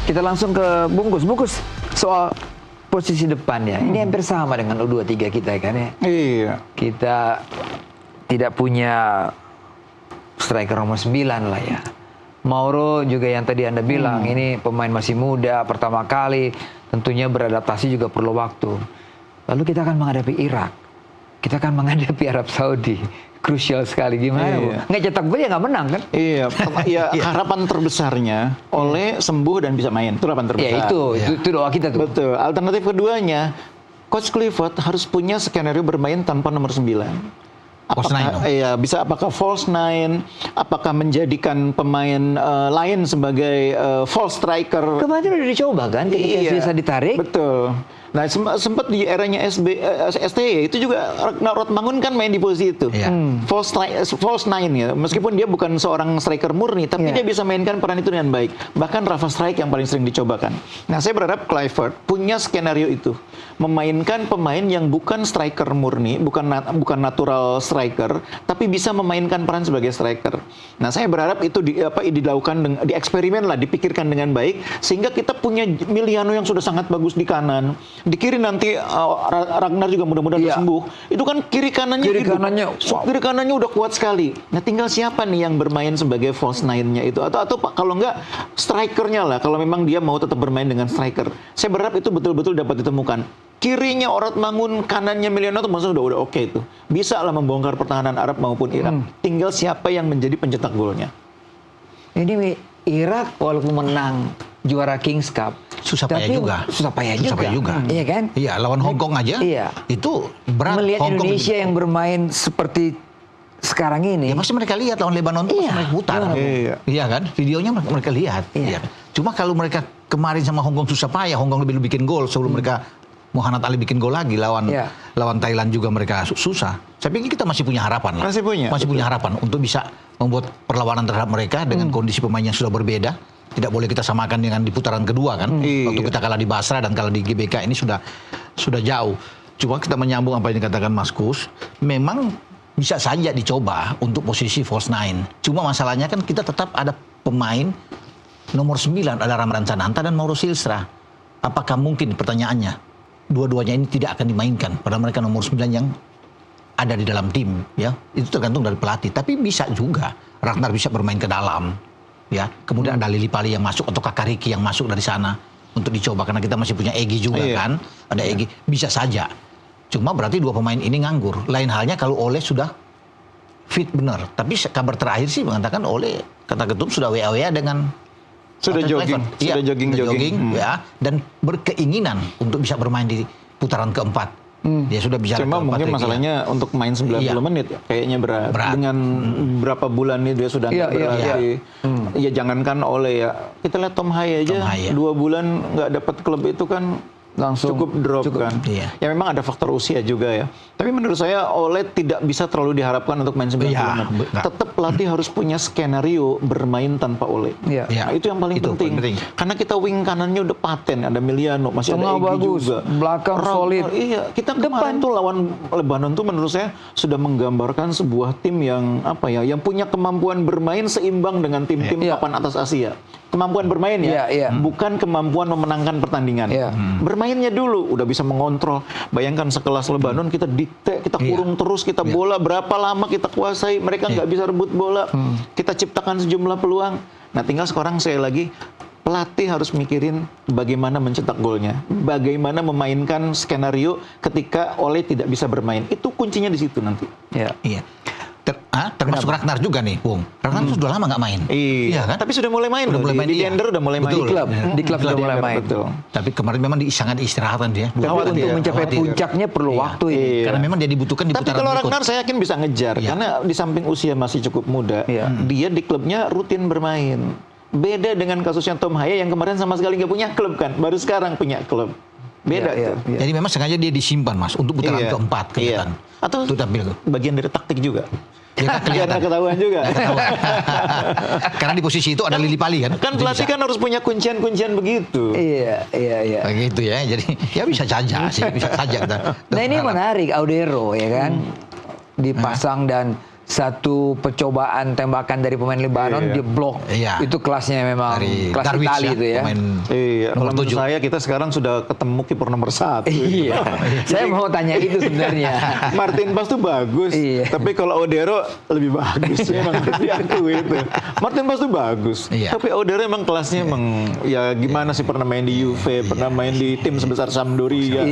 Kita langsung ke Bungkus soal posisi depannya. Ini hampir sama dengan U23 kita kan ya. Iya. Kita tidak punya striker nomor 9 lah ya. Mauro juga yang tadi Anda bilang, ini pemain masih muda, pertama kali, tentunya beradaptasi juga perlu waktu. Lalu kita akan menghadapi Irak, kita akan menghadapi Arab Saudi. Krusial sekali, gimana Bu? Nggak cetak gol ya nggak menang kan? Iya, harapan terbesarnya oleh sembuh dan bisa main. Itu harapan terbesar. Ya itu doa kita tuh. Betul. Alternatif keduanya, Coach Clifford harus punya skenario bermain tanpa nomor 9. False nine dong? Iya, bisa apakah false nine, apakah menjadikan pemain lain sebagai false striker. Kemarin udah dicoba kan, ketika bisa ditarik. Betul. Nah, sempat di eranya STY itu juga Ragnar Rotmangun kan main di posisi itu. Iya. False nine ya. Meskipun dia bukan seorang striker murni, tapi dia bisa mainkan peran itu dengan baik. Bahkan Rafa Strike yang paling sering dicobakan. Nah, saya berharap Clifford punya skenario itu. Memainkan pemain yang bukan striker murni, bukan natural striker, tapi bisa memainkan peran sebagai striker. Nah, saya berharap itu dilakukan, dieksperimen lah, dipikirkan dengan baik, sehingga kita punya Miliano yang sudah sangat bagus di kanan. Di kiri nanti Ragnar juga mudah-mudahan sembuh. Itu kan kiri kanannya udah kuat sekali. Nah, tinggal siapa nih yang bermain sebagai false nine-nya itu, atau kalau enggak strikernya lah, kalau memang dia mau tetap bermain dengan striker. Saya berharap itu betul-betul dapat ditemukan. Kirinya Rotmangun, kanannya Miliano itu maksudnya udah oke itu. Bisa lah membongkar pertahanan Arab maupun Irak. Tinggal siapa yang menjadi pencetak golnya. Ini Irak walaupun menang juara Kings Cup, susah payah juga. Iya kan? Iya, lawan Hong Kong aja. Iya. Itu berat. Melihat Hong Indonesia yang bermain seperti sekarang ini. Ya pasti mereka lihat lawan Lebanon itu mereka putar. Iya kan? Videonya mereka lihat. Iya. Cuma kalau mereka kemarin sama Hong Kong susah payah, Hong Kong lebih bikin gol sebelum mereka Muhammad Ali bikin gol lagi lawan Thailand juga mereka susah. Saya pikir kita masih punya harapan lah. Masih punya harapan untuk bisa membuat perlawanan terhadap mereka dengan kondisi pemain yang sudah berbeda. Tidak boleh kita samakan dengan di putaran kedua kan. Waktu kita kalah di Basra dan kalah di GBK ini sudah jauh. Cuma kita menyambung apa yang dikatakan Mas Kus, memang bisa saja dicoba untuk posisi false nine. Cuma masalahnya kan kita tetap ada pemain nomor 9, ada Ramdan Sananta dan Mauro Silstra. Apakah mungkin pertanyaannya dua-duanya ini tidak akan dimainkan padahal mereka nomor 9 yang ada di dalam tim ya. Itu tergantung dari pelatih, tapi bisa juga Ragnar bisa bermain ke dalam ya. Kemudian ada Lili Pali yang masuk atau Kakariki yang masuk dari sana untuk dicoba karena kita masih punya Egy juga kan. Ada Egy, bisa saja. Cuma berarti dua pemain ini nganggur. Lain halnya kalau Ole sudah fit benar. Tapi kabar terakhir sih mengatakan Ole kata ketum sudah WA dengan sudah jogging ya, dan berkeinginan untuk bisa bermain di putaran keempat. Dia sudah bicara. Cuma mungkin masalahnya untuk main 90 menit kayaknya berat. Dengan berapa bulan ini dia sudah berlatih. Ya jangankan Ole ya. Kita lihat Tom Haye aja 2 bulan nggak dapat klub itu kan langsung cukup drop kan. Ya memang ada faktor usia juga ya. Tapi menurut saya Ole tidak bisa terlalu diharapkan untuk main 90 menit. Tetap pelatih harus punya skenario bermain tanpa Ole. Nah, itu yang paling penting. Karena kita wing kanannya udah paten, ada Miliano, masih ada Egy juga. Belakang solid. Iya, kita kemarin tuh lawan Lebanon tuh menurut saya sudah menggambarkan sebuah tim yang yang punya kemampuan bermain seimbang dengan tim-tim papan atas Asia. Kemampuan bermain bukan kemampuan memenangkan pertandingan. Bermainnya dulu udah bisa mengontrol. Bayangkan sekelas Lebanon kita dikte, kita kurung terus, kita bola berapa lama kita kuasai, mereka nggak bisa rebut bola. Kita ciptakan sejumlah peluang. Nah, tinggal sekarang saya lagi pelatih harus mikirin bagaimana mencetak golnya, bagaimana memainkan skenario ketika Ole tidak bisa bermain. Itu kuncinya di situ nanti. Iya. Termasuk Ragnar juga nih, Bung. Ragnar sudah lama nggak main. Iya kan? Tapi sudah mulai main. Di Leander udah mulai main. Di klub sudah mulai main. Betul. Tapi kemarin memang sangat diistirahatan dia. Tapi untuk mencapai puncaknya perlu waktu ini. Karena memang dia dibutuhkan di putaran berikut. Tapi kalau berikut. Ragnar saya yakin bisa ngejar. Karena di samping usia masih cukup muda, dia di klubnya rutin bermain. Beda dengan kasusnya Tom Haye yang kemarin sama sekali nggak punya klub kan. Baru sekarang punya klub. Beda tuh. Jadi memang sengaja dia disimpan, Mas, untuk putaran keempat kelihatan. Atau bagian dari taktik juga. Ya kan kelihatan. Ketahuan juga. Karena di posisi itu ada Lili Pali kan. Kan pelatih kan harus punya kuncian-kuncian begitu. Iya. Begitu ya. Jadi ya bisa saja sih, bisa saja kita. Nah, ini menarik Audero ya kan. Dipasang dan satu percobaan tembakan dari pemain Lebanon dia blok. Itu kelasnya memang kelas Darwich Itali itu ya. Kalau menurut saya kita sekarang sudah ketemu kiper nomor 1. Iya. Saya mau tanya itu sebenarnya. Martin Paes tuh bagus, tapi kalau Odero lebih bagus. Memang harus diakui itu. Martin Paes tuh bagus, tapi Odero emang kelasnya emang ya gimana sih, pernah main di Juve, pernah main di tim sebesar Sampdoria,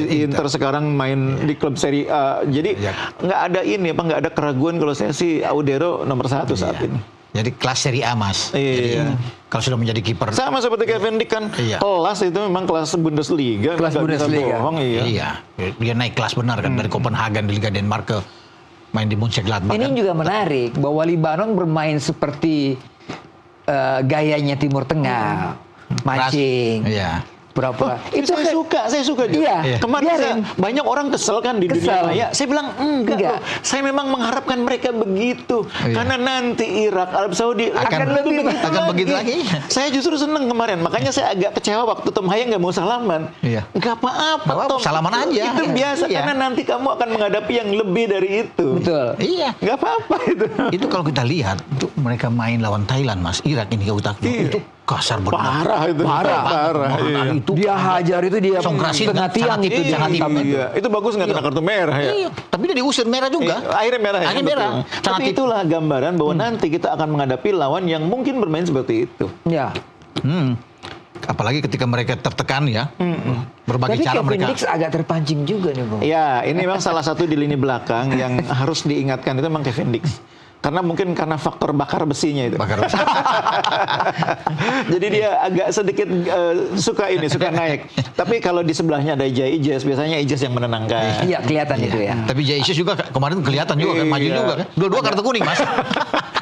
Inter sekarang main di klub Serie A. Jadi nggak ada nggak ada keraguan kalau saya sih Odero nomor 1 saat ini. Jadi kelas Serie A, Mas. Jadi kalau sudah menjadi kiper sama seperti Kevin Dick kan, kelas itu memang kelas Bundesliga. Kelas Bundesliga. Bohong, dia naik kelas benar kan dari Copenhagen di Liga Denmark ke main di Mönchengladbach. Ini juga menarik bahwa Libanon bermain seperti gayanya Timur Tengah, mancing. Berapa? Itu saya suka dia. Kemarin banyak orang kesel kan di dunia maya. Saya bilang enggak. Loh. Saya memang mengharapkan mereka begitu. Karena nanti Irak, Arab Saudi akan begitu lagi. Saya justru seneng kemarin. Makanya saya agak kecewa waktu Tom Haya nggak mau salaman. Enggak apa-apa, Tom. Salaman aja. Itu biasa karena nanti kamu akan menghadapi yang lebih dari itu. Betul. Enggak apa-apa itu. Itu kalau kita lihat, itu mereka main lawan Thailand, Mas. Irak ini kau takut. Itu kasar benar. Parah. Itu dia hajar itu dia tengah tiang itu jangan itu bagus nggak kena kartu merah ya. Tapi dia diusir merah juga. Akhirnya merah. Tapi itulah gambaran bahwa nanti kita akan menghadapi lawan yang mungkin bermain seperti itu. Apalagi ketika mereka tertekan berbagai cara mereka. Tapi Kevin Dix agak terpancing juga nih, Bung. Ya, ini memang salah satu di lini belakang yang harus diingatkan itu memang Kevin Dix. Karena faktor bakar besinya itu. Jadi dia agak sedikit suka naik. Tapi kalau di sebelahnya ada Jay Ijes, biasanya Ijes yang menenangkan. Iya, kelihatan itu ya. Tapi Jay Ijes juga kemarin kelihatan juga kan, maju juga kan. Dua kartu kuning, Mas.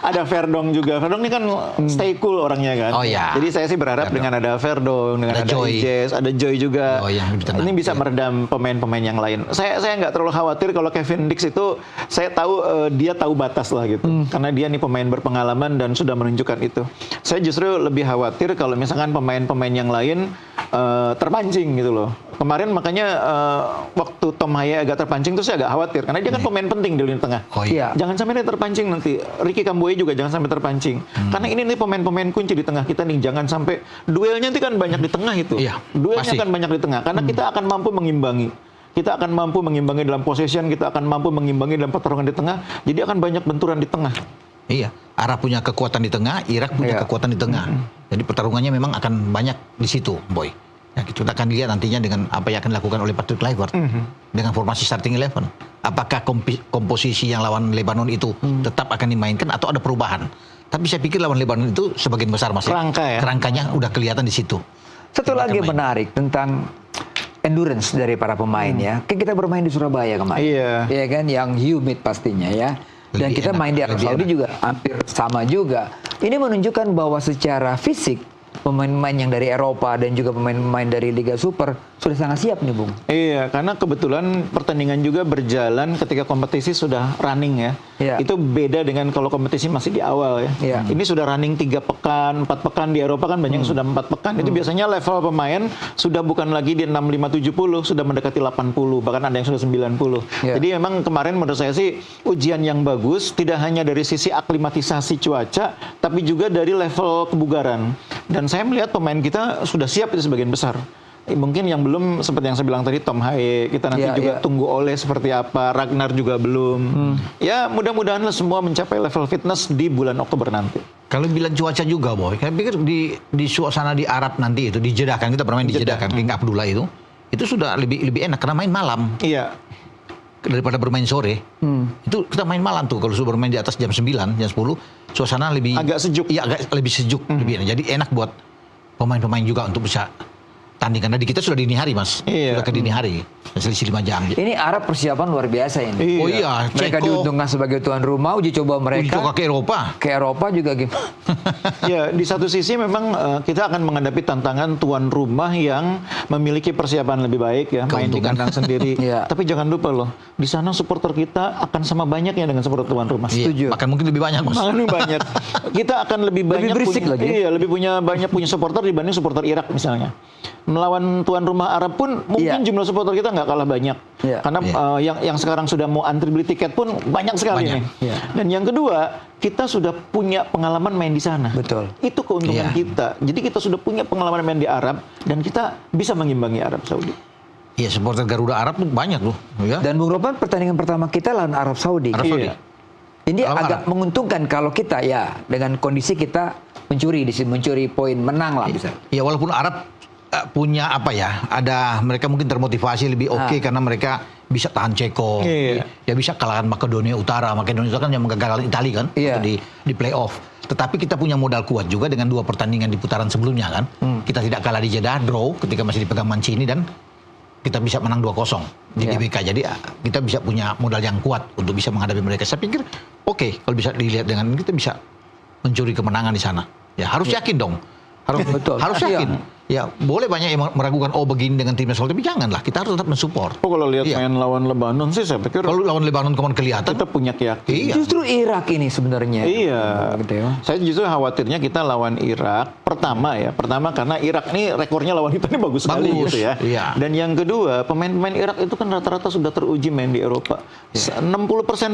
Ada Verdong juga. Verdong ini kan stay cool orangnya kan. Jadi saya sih berharap dengan ada Verdong, dengan ada Ijes, ada Joy juga. Ini bisa meredam pemain-pemain yang lain. Saya nggak terlalu khawatir kalau Kevin Dix itu, saya tahu dia tahu batas lah gitu. Karena dia nih pemain berpengalaman dan sudah menunjukkan itu. Saya justru lebih khawatir kalau misalkan pemain-pemain yang lain terpancing gitu loh. Kemarin makanya waktu Tom Haya agak terpancing tuh saya agak khawatir karena dia kan pemain penting di lini tengah. Jangan sampai dia terpancing nanti. Ricky Kamboya juga jangan sampai terpancing. Karena ini nih pemain-pemain kunci di tengah kita nih, jangan sampai duelnya nanti kan banyak di tengah itu. Duelnya kan banyak di tengah karena kita akan mampu mengimbangi. Kita akan mampu mengimbangi dalam possession, kita akan mampu mengimbangi dalam pertarungan di tengah. Jadi akan banyak benturan di tengah. Iya, Arab punya kekuatan di tengah, Irak punya kekuatan di tengah. Jadi pertarungannya memang akan banyak di situ, Boy. Ya, kita akan lihat nantinya dengan apa yang akan dilakukan oleh Patrick Kluivert dengan formasi starting 11. Apakah komposisi yang lawan Lebanon itu tetap akan dimainkan atau ada perubahan? Tapi saya pikir lawan Lebanon itu sebagian besar masih kerangkanya udah kelihatan di situ. Satu lagi yang menarik tentang endurance dari para pemain ya. Kan kita bermain di Surabaya kemarin. Iya kan, yang humid pastinya ya. Dan kita main di Arab Saudi juga hampir sama juga. Ini menunjukkan bahwa secara fisik pemain-pemain yang dari Eropa dan juga pemain-pemain dari Liga Super sudah sangat siap nih, Bung. Iya, karena kebetulan pertandingan juga berjalan ketika kompetisi sudah running ya. Itu beda dengan kalau kompetisi masih di awal ya. Ini sudah running 3 pekan, 4 pekan. Di Eropa kan banyak yang sudah 4 pekan. Itu biasanya level pemain sudah bukan lagi di 65-70, sudah mendekati 80, bahkan ada yang sudah 90. Jadi memang kemarin menurut saya sih ujian yang bagus, tidak hanya dari sisi aklimatisasi cuaca, tapi juga dari level kebugaran. Dan saya melihat pemain kita sudah siap itu sebagian besar. Mungkin yang belum seperti yang saya bilang tadi Tom Haye, kita nanti juga tunggu Ole seperti apa, Ragnar juga belum. Ya mudah-mudahanlah semua mencapai level fitness di bulan Oktober nanti. Kalau bilang cuaca juga, Boy, saya pikir di suasana di Arab nanti itu di Jeddah kan, kita bermain di Jeddah kan, King Abdullah itu sudah lebih enak karena main malam. Iya. Daripada bermain sore. Itu kita main malam tuh, kalau sudah bermain di atas jam 9, jam 10, suasana lebih agak sejuk. Iya, agak lebih sejuk, lebih enak. Jadi enak buat pemain-pemain juga untuk bisa tanding, karena di kita sudah dini hari, Mas. Sudah ke dini hari, selisih 5 jam. Ini Arab persiapan luar biasa ini. Oh iya, mereka diuntungkan sebagai tuan rumah, uji coba mereka. Uji coba ke Eropa. Ke Eropa juga gimana? Ya, di satu sisi memang kita akan menghadapi tantangan tuan rumah yang memiliki persiapan lebih baik ya, main di kandang sendiri. Tapi jangan lupa loh, di sana supporter kita akan sama banyaknya dengan supporter tuan rumah. Setuju. Bahkan mungkin lebih banyak, Mas. Bahkan lebih banyak. Kita akan lebih banyak berisik lagi. Iya, lebih banyak punya supporter dibanding supporter Irak misalnya. melawan tuan rumah Arab pun mungkin jumlah supporter kita nggak kalah banyak. Karena yang sekarang sudah mau antri beli tiket pun banyak sekali nih. Dan yang kedua, kita sudah punya pengalaman main di sana. Betul. Itu keuntungan kita. Jadi kita sudah punya pengalaman main di Arab dan kita bisa mengimbangi Arab Saudi. Iya, supporter Garuda Arab tuh banyak loh. Ya. Dan Bung Ropan, pertandingan pertama kita lawan Arab Saudi. Arab Saudi. Ini Lawan agak Arab. menguntungkan kalau kita dengan kondisi kita mencuri poin, menang lah bisa. Ya walaupun Arab punya mereka mungkin termotivasi lebih karena mereka bisa tahan Ceko, ya bisa kalahkan Makedonia Utara. Makedonia Utara kan yang mengagalkan Italia kan di playoff. Tetapi kita punya modal kuat juga dengan 2 pertandingan di putaran sebelumnya kan. Kita tidak kalah di Jeddah, draw ketika masih dipegang Mancini dan kita bisa menang 2-0 di GBK. Jadi kita bisa punya modal yang kuat untuk bisa menghadapi mereka. Saya pikir kalau bisa dilihat dengan ini kita bisa mencuri kemenangan di sana. Ya harus yakin dong. Harus yakin. Ya boleh banyak yang meragukan begini dengan timnas, tapi janganlah, kita harus tetap mensupport. Kalau lihat main lawan Lebanon sih saya pikir kalau lawan Lebanon kemarin kelihatan kita punya keyakinan. Iya. Justru Irak ini sebenarnya. Iya. Gitu ya. Saya justru khawatirnya kita lawan Irak pertama karena Irak ini rekornya lawan kita ini bagus sekali gitu ya. Iya. Dan yang kedua, pemain-pemain Irak itu kan rata-rata sudah teruji main di Eropa. 60%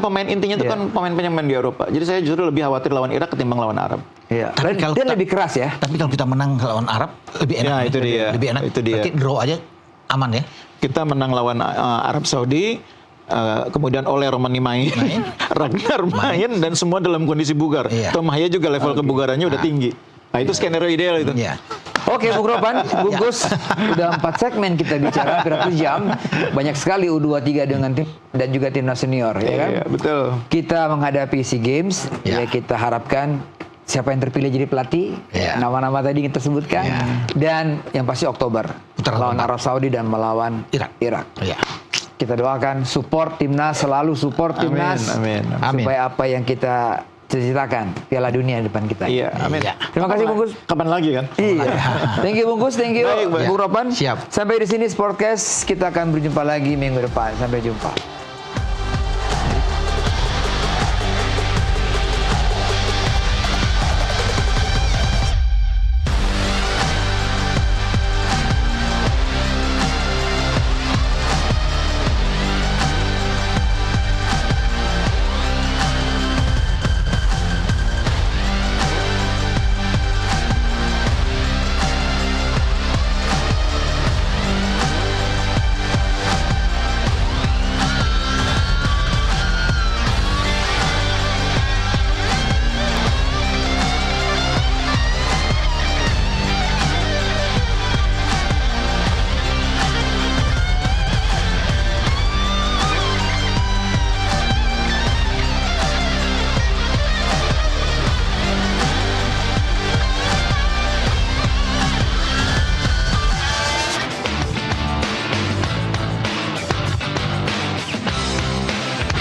pemain intinya itu kan pemain-pemain main di Eropa. Jadi saya justru lebih khawatir lawan Irak ketimbang lawan Arab. Iya. Tapi kalau dia lebih keras ya. Tapi kalau kita menang lawan Arab lebih enak. Ya, itu dia. Lebih enak. Itu dia. Berarti draw aja aman ya. Kita menang lawan Arab Saudi, kemudian oleh Romani main. Ragnar main dan semua dalam kondisi bugar. Tom Haya juga level kebugarannya udah tinggi. Nah, itu skenario ideal itu. Iya. Oke, Bung Ropan, bungkus. Udah 4 segmen kita bicara, hampir 1 jam. Banyak sekali U23 dengan tim dan juga timnas senior, ya kan? Iya, betul. Kita menghadapi SEA Games, ya kita harapkan siapa yang terpilih jadi pelatih, nama-nama tadi kita sebutkan, dan yang pasti Oktober melawan Arab Saudi dan melawan Irak. Kita doakan support timnas, selalu support timnas, amin. supaya apa yang kita ceritakan Piala Dunia di depan kita. Iya, amin. Terima kasih Bungkus. Kapan lagi kan? Iya. Thank you Bungkus, thank you Baik. Bung Ropan. Siap. Sampai di sini Sportcast, kita akan berjumpa lagi minggu depan. Sampai jumpa.